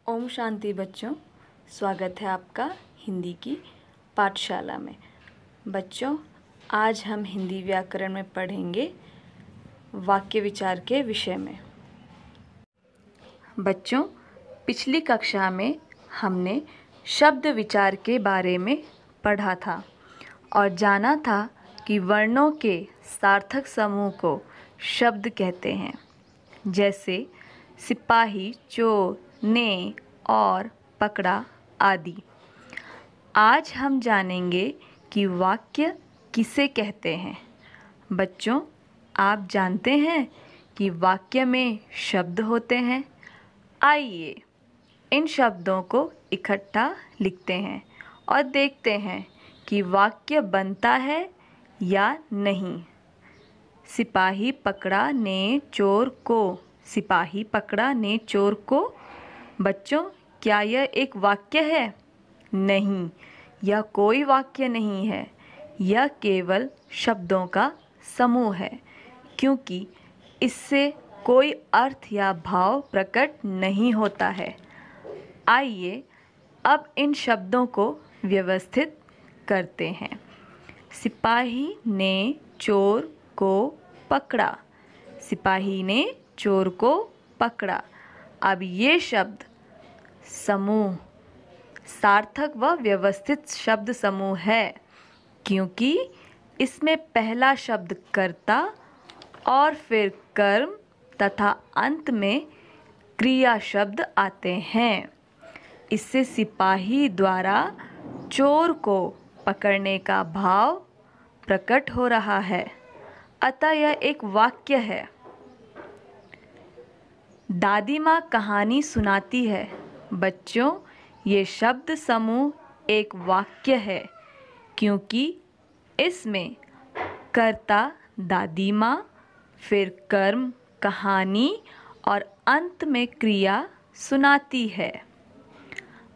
ओम शांति बच्चों, स्वागत है आपका हिंदी की पाठशाला में। बच्चों, आज हम हिंदी व्याकरण में पढ़ेंगे वाक्य विचार के विषय में। बच्चों, पिछली कक्षा में हमने शब्द विचार के बारे में पढ़ा था और जाना था कि वर्णों के सार्थक समूह को शब्द कहते हैं, जैसे सिपाही, चोर, ने और पकड़ा आदि। आज हम जानेंगे कि वाक्य किसे कहते हैं। बच्चों, आप जानते हैं कि वाक्य में शब्द होते हैं। आइए इन शब्दों को इकट्ठा लिखते हैं और देखते हैं कि वाक्य बनता है या नहीं। सिपाही पकड़ा ने चोर को। सिपाही पकड़ा ने चोर को। बच्चों, क्या यह एक वाक्य है? नहीं, यह कोई वाक्य नहीं है। यह केवल शब्दों का समूह है, क्योंकि इससे कोई अर्थ या भाव प्रकट नहीं होता है। आइए अब इन शब्दों को व्यवस्थित करते हैं। सिपाही ने चोर को पकड़ा। सिपाही ने चोर को पकड़ा। अब ये शब्द समूह सार्थक व व्यवस्थित शब्द समूह है, क्योंकि इसमें पहला शब्द कर्ता और फिर कर्म तथा अंत में क्रिया शब्द आते हैं। इससे सिपाही द्वारा चोर को पकड़ने का भाव प्रकट हो रहा है, अतः यह एक वाक्य है। दादी माँ कहानी सुनाती है। बच्चों, ये शब्द समूह एक वाक्य है, क्योंकि इसमें कर्ता दादी माँ, फिर कर्म कहानी और अंत में क्रिया सुनाती है।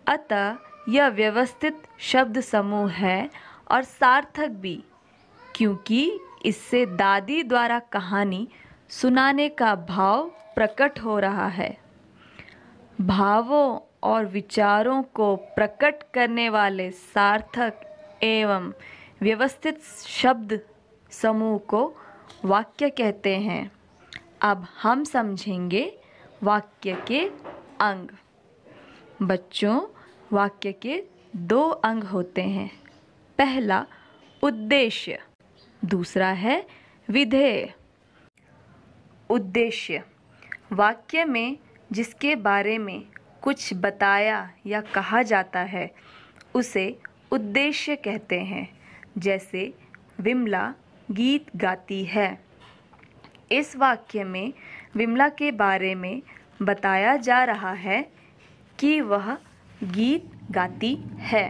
अतः यह व्यवस्थित शब्द समूह है और सार्थक भी, क्योंकि इससे दादी द्वारा कहानी सुनाने का भाव प्रकट हो रहा है। भावों और विचारों को प्रकट करने वाले सार्थक एवं व्यवस्थित शब्द समूह को वाक्य कहते हैं। अब हम समझेंगे वाक्य के अंग। बच्चों, वाक्य के 2 अंग होते हैं। पहला उद्देश्य, दूसरा है विधेय। उद्देश्य वाक्य में जिसके बारे में कुछ बताया या कहा जाता है उसे उद्देश्य कहते हैं। जैसे विमला गीत गाती है। इस वाक्य में विमला के बारे में बताया जा रहा है कि वह गीत गाती है,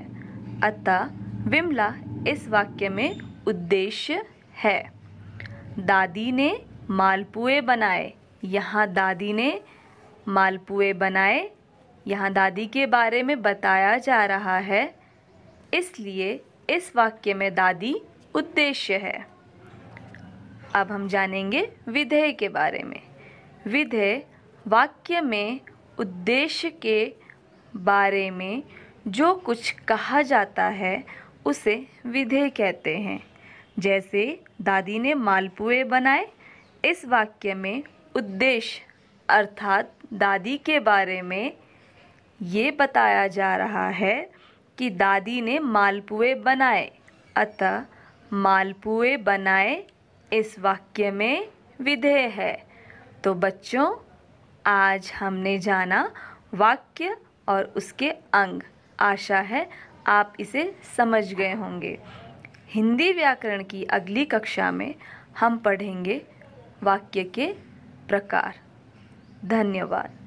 अतः विमला इस वाक्य में उद्देश्य है। दादी ने मालपुए बनाए। यहाँ दादी ने मालपुए बनाए। यहाँ दादी के बारे में बताया जा रहा है, इसलिए इस वाक्य में दादी उद्देश्य है। अब हम जानेंगे विधेय के बारे में। विधेय वाक्य में उद्देश्य के बारे में जो कुछ कहा जाता है उसे विधेय कहते हैं। जैसे दादी ने मालपुए बनाए। इस वाक्य में उद्देश्य अर्थात दादी के बारे में ये बताया जा रहा है कि दादी ने मालपुए बनाए, अतः मालपुए बनाए इस वाक्य में विधेय है। तो बच्चों, आज हमने जाना वाक्य और उसके अंग। आशा है आप इसे समझ गए होंगे। हिंदी व्याकरण की अगली कक्षा में हम पढ़ेंगे वाक्य के प्रकार। धन्यवाद।